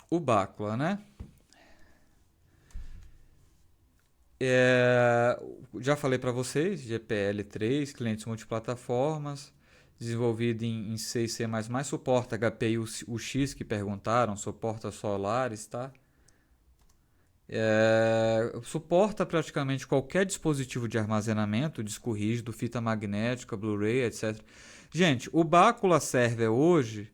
O Bácula, né? Já falei para vocês, GPL3, clientes multiplataformas, desenvolvido em C e C++, suporta HPI UX que perguntaram, suporta Solaris, tá? Suporta praticamente qualquer dispositivo de armazenamento, disco rígido, fita magnética, Blu-ray, etc. Gente, o Bacula Server hoje,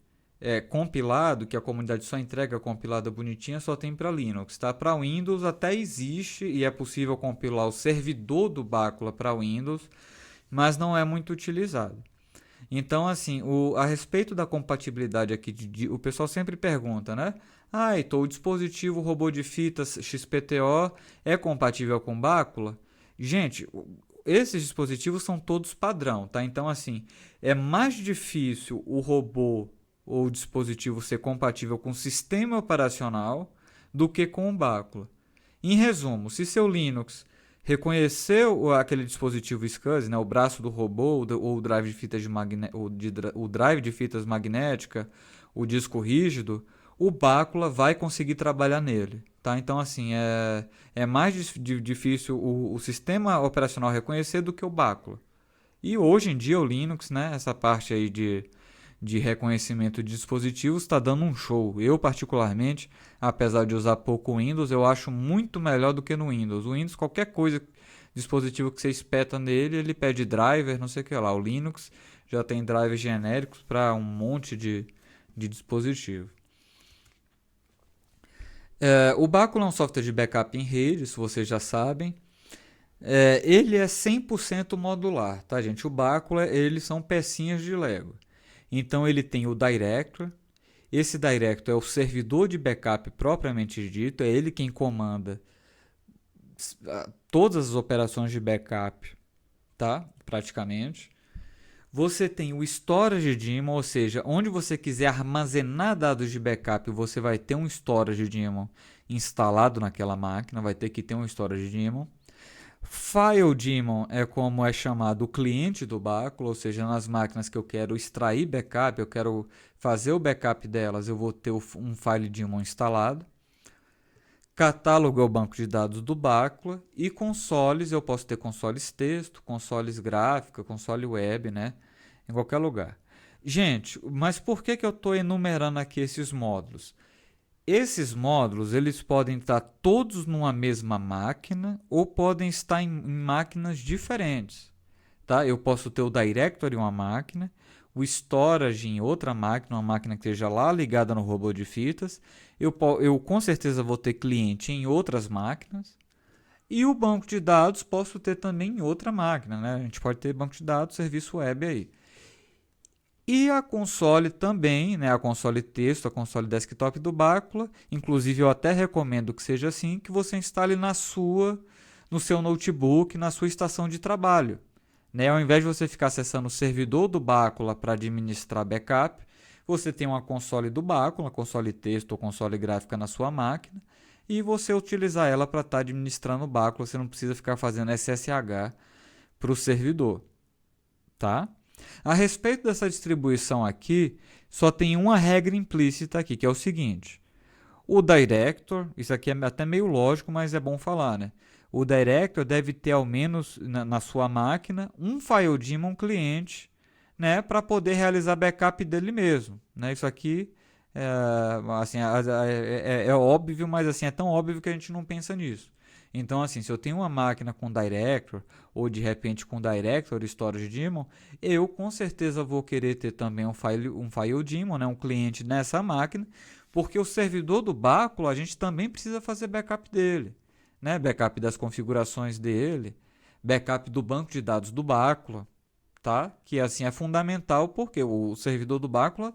compilado, que a comunidade só entrega compilada bonitinha, só tem para Linux. Tá? Para Windows até existe e é possível compilar o servidor do Bacula para Windows, mas não é muito utilizado. Então, assim, a respeito da compatibilidade aqui, o pessoal sempre pergunta, né? Ah, então o dispositivo robô de fitas XPTO é compatível com Bacula? Gente, esses dispositivos são todos padrão, tá? Então, assim, é mais difícil o robô ou o dispositivo ser compatível com o sistema operacional do que com o Bacula. Em resumo, se seu Linux reconheceu aquele dispositivo SCSI, né, o braço do robô ou o drive de fitas o drive de fitas magnética, o disco rígido, o Bacula vai conseguir trabalhar nele. Tá? Então, assim, é mais difícil o sistema operacional reconhecer do que o Bacula. E hoje em dia o Linux, né, essa parte aí de reconhecimento de dispositivos está dando um show. Eu, particularmente, apesar de usar pouco Windows, eu acho muito melhor do que no Windows. O Windows, qualquer coisa, dispositivo que você espeta nele, ele pede driver, não sei o que lá. O Linux já tem drivers genéricos para um monte de dispositivo. O Bacula é um software de backup em rede, isso vocês já sabem. Ele é 100% modular, tá, gente? O Bacula, eles são pecinhas de Lego. Então ele tem o Director. Esse Director é o servidor de backup propriamente dito, é ele quem comanda todas as operações de backup, tá? Praticamente. Você tem o Storage Daemon, ou seja, onde você quiser armazenar dados de backup, você vai ter um Storage Daemon instalado naquela máquina, vai ter que ter um Storage Daemon. File Daemon é como é chamado o cliente do Bacula, ou seja, nas máquinas que eu quero extrair backup, eu quero fazer o backup delas, eu vou ter um File Daemon instalado. Catálogo é o banco de dados do Bacula e consoles, eu posso ter consoles texto, consoles gráfica, console web, né? Em qualquer lugar. Gente, mas por que eu estou enumerando aqui esses módulos? Esses módulos eles podem estar todos numa mesma máquina ou podem estar em máquinas diferentes. Tá? Eu posso ter o Directory em uma máquina, o Storage em outra máquina, uma máquina que esteja lá ligada no robô de fitas. Eu com certeza vou ter cliente em outras máquinas. E o banco de dados posso ter também em outra máquina. Né? A gente pode ter banco de dados, serviço web aí. E a console também, né, a console texto, a console desktop do Bacula, inclusive eu até recomendo que seja assim, que você instale no seu notebook, na sua estação de trabalho. Né? Ao invés de você ficar acessando o servidor do Bacula para administrar backup, você tem uma console do Bacula, console texto ou console gráfica na sua máquina, e você utilizar ela para estar administrando o Bacula, você não precisa ficar fazendo SSH para o servidor. Tá? A respeito dessa distribuição aqui, só tem uma regra implícita aqui, que é o seguinte. O Director, isso aqui é até meio lógico, mas é bom falar, né? O Director deve ter ao menos na sua máquina um file daemon cliente, né, para poder realizar backup dele mesmo, né? Isso aqui assim, é óbvio, mas assim é tão óbvio que a gente não pensa nisso. Então, assim, se eu tenho uma máquina com Director ou de repente com Director Storage Daemon, eu com certeza vou querer ter também um file daemon, né, um cliente nessa máquina, porque o servidor do Bacula a gente também precisa fazer backup dele, né? Backup das configurações dele, backup do banco de dados do Bacula, tá? Que assim é fundamental porque o servidor do Bacula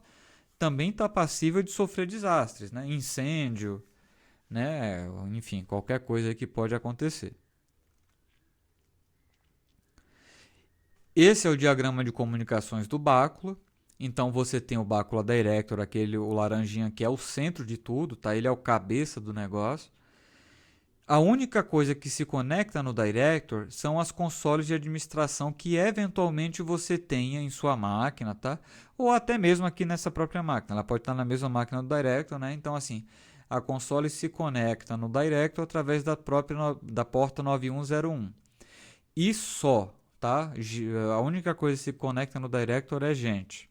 também está passível de sofrer desastres, né? Incêndio, né? Enfim, qualquer coisa que pode acontecer. Esse é o diagrama de comunicações do Bacula. Então você tem o Bacula Director, o laranjinha que é o centro de tudo, tá? Ele é o cabeça do negócio. A única coisa que se conecta no Director são as consoles de administração que eventualmente você tenha em sua máquina, tá? Ou até mesmo aqui nessa própria máquina. Ela pode estar na mesma máquina do Director, né? Então, assim, a console se conecta no Director através da porta 9101. E só, tá? A única coisa que se conecta no Director é gente.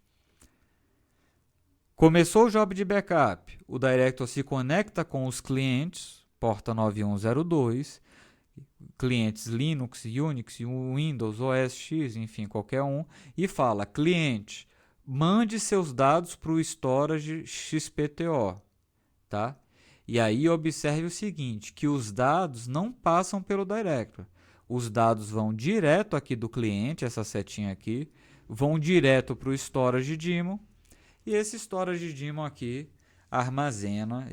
Começou o job de backup, o Director se conecta com os clientes, porta 9102, clientes Linux, Unix, Windows, OS X, enfim, qualquer um, e fala, cliente, mande seus dados para o storage XPTO, tá? E aí observe o seguinte, que os dados não passam pelo Director. Os dados vão direto aqui do cliente, essa setinha aqui, vão direto para o storage daemon, e esse storage daemon aqui armazena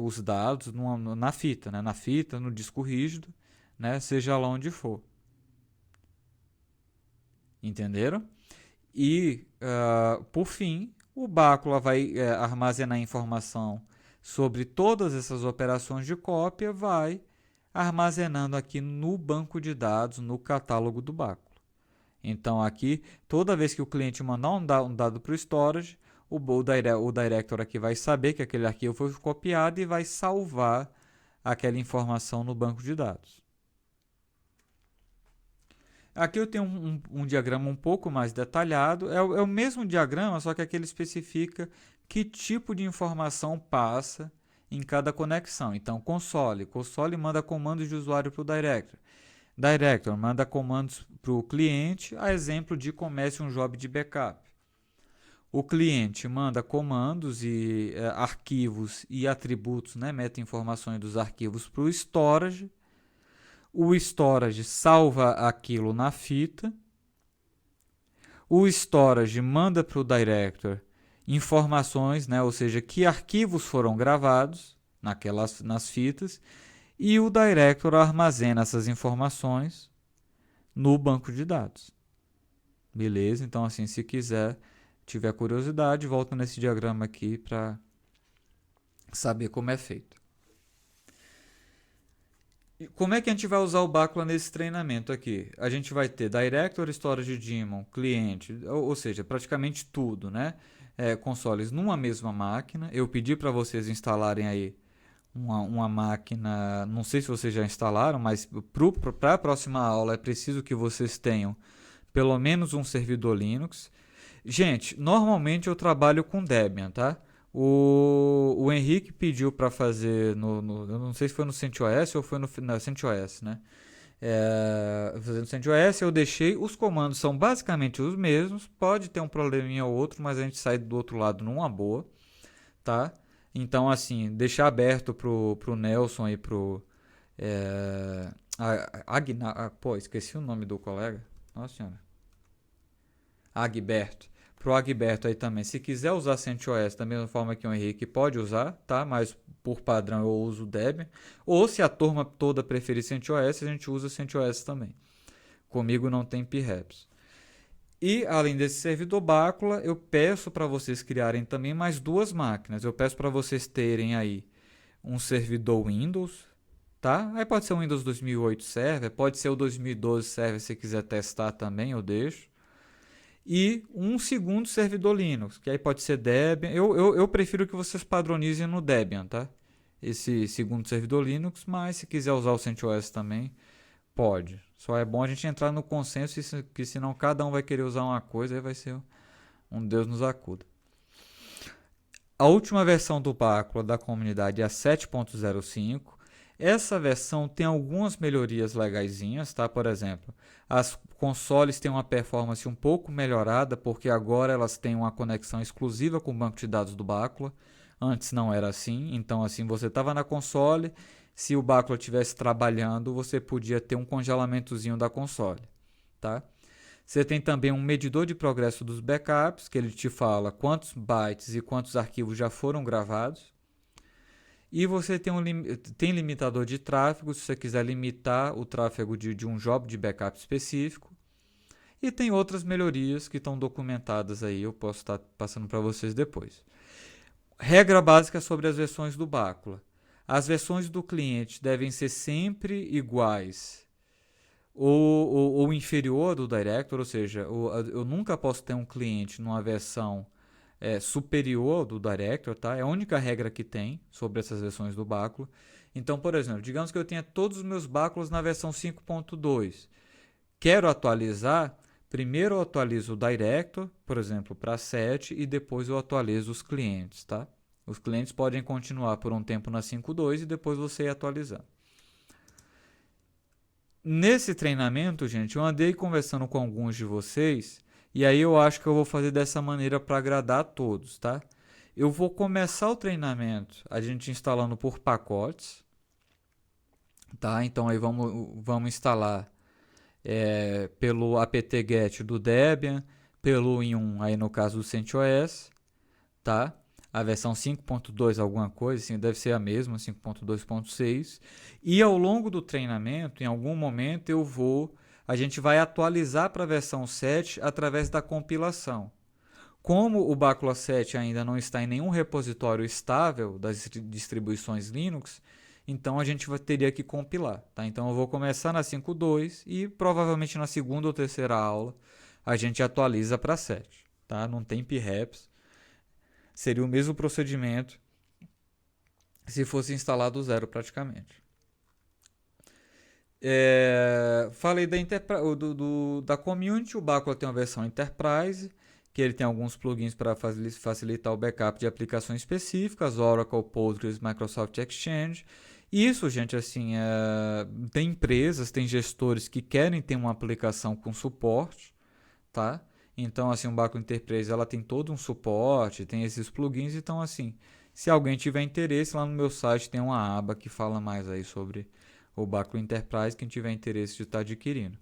os dados na fita, né? Na fita, no disco rígido, né? Seja lá onde for. Entenderam? E, por fim, o Bacula vai armazenar informação sobre todas essas operações de cópia, vai armazenando aqui no banco de dados, no catálogo do Bacula. Então, aqui, toda vez que o cliente mandar um dado para o storage, o Director aqui vai saber que aquele arquivo foi copiado e vai salvar aquela informação no banco de dados. Aqui eu tenho um diagrama um pouco mais detalhado. É o mesmo diagrama, só que aqui ele especifica que tipo de informação passa em cada conexão. Então, console manda comandos de usuário para o Director. Director manda comandos para o cliente, a exemplo de comece um job de backup. O cliente manda comandos e arquivos e atributos, né, meta-informações dos arquivos para o storage. O storage salva aquilo na fita. O storage manda para o Director informações, né, ou seja, que arquivos foram gravados nas fitas. E o Director armazena essas informações no banco de dados. Beleza? Então, assim, se tiver curiosidade, volta nesse diagrama aqui para saber como é feito. E como é que a gente vai usar o Bacula nesse treinamento aqui? A gente vai ter Director, Storage Daemon, cliente, ou seja, praticamente tudo, né? Consoles numa mesma máquina. Eu pedi para vocês instalarem aí uma máquina, não sei se vocês já instalaram, mas para a próxima aula é preciso que vocês tenham pelo menos um servidor Linux. Gente, normalmente eu trabalho com Debian, tá? O Henrique pediu para fazer eu não sei se foi no CentOS ou foi no CentOS, né? Fazendo CentOS, eu deixei, os comandos são basicamente os mesmos, pode ter um probleminha ou outro, mas a gente sai do outro lado numa boa, tá? Então, assim, deixar aberto pro Nelson e pro esqueci o nome do colega. Nossa senhora. Agberto. Pro Agberto aí também. Se quiser usar CentOS da mesma forma que o Henrique, pode usar, tá? Mas por padrão eu uso o Debian. Ou se a turma toda preferir CentOS, a gente usa CentOS também. Comigo não tem PREPS. E além desse servidor Bacula, eu peço para vocês criarem também mais duas máquinas. Eu peço para vocês terem aí um servidor Windows, tá? Aí pode ser o Windows 2008 Server, pode ser o 2012 Server se quiser testar também, eu deixo. E um segundo servidor Linux, que aí pode ser Debian. Eu prefiro que vocês padronizem no Debian, tá? Esse segundo servidor Linux, mas se quiser usar o CentOS também, pode. Só é bom a gente entrar no consenso, que senão cada um vai querer usar uma coisa, aí vai ser um Deus nos acuda. A última versão do Bacula da comunidade é a 7.05. Essa versão tem algumas melhorias legaisinhas, tá? Por exemplo, as consoles têm uma performance um pouco melhorada, porque agora elas têm uma conexão exclusiva com o banco de dados do Bacula. Antes não era assim, então assim, você estava na console, se o Bacula estivesse trabalhando, você podia ter um congelamentozinho da console, tá? Você tem também um medidor de progresso dos backups, que ele te fala quantos bytes e quantos arquivos já foram gravados. E você tem limitador de tráfego, se você quiser limitar o tráfego de um job de backup específico. E tem outras melhorias que estão documentadas aí, eu posso estar passando para vocês depois. Regra básica sobre as versões do Bacula. As versões do cliente devem ser sempre iguais ou inferior do Director, ou seja, eu nunca posso ter um cliente numa versão superior ao do Director, tá? É a única regra que tem sobre essas versões do báculo. Então, por exemplo, digamos que eu tenha todos os meus báculos na versão 5.2. Quero atualizar, primeiro eu atualizo o Director, por exemplo, para 7 e depois eu atualizo os clientes, tá? Os clientes podem continuar por um tempo na 5.2 e depois você ir atualizando. Nesse treinamento, gente, eu andei conversando com alguns de vocês e aí eu acho que eu vou fazer dessa maneira para agradar a todos, tá? Eu vou começar o treinamento a gente instalando por pacotes, tá? Então aí vamos instalar pelo apt-get do Debian, pelo in1 aí no caso do CentOS, tá? A versão 5.2 alguma coisa, assim, deve ser a mesma, 5.2.6. E ao longo do treinamento, em algum momento a gente vai atualizar para a versão 7 através da compilação. Como o Bacula 7 ainda não está em nenhum repositório estável das distribuições Linux, então a gente teria que compilar. Tá? Então eu vou começar na 5.2 e provavelmente na segunda ou terceira aula a gente atualiza para 7. Tá? Não tem perhaps. Seria o mesmo procedimento se fosse instalado do zero praticamente. Falei da community, o Bacula tem uma versão Enterprise, que ele tem alguns plugins para facilitar o backup de aplicações específicas, Oracle, Postgres, Microsoft Exchange. Isso, gente, assim, tem empresas, tem gestores que querem ter uma aplicação com suporte, tá? Então, assim, o Bacula Enterprise, ela tem todo um suporte, tem esses plugins, então, assim, se alguém tiver interesse, lá no meu site tem uma aba que fala mais aí sobre o Bacula Enterprise, quem tiver interesse de estar adquirindo.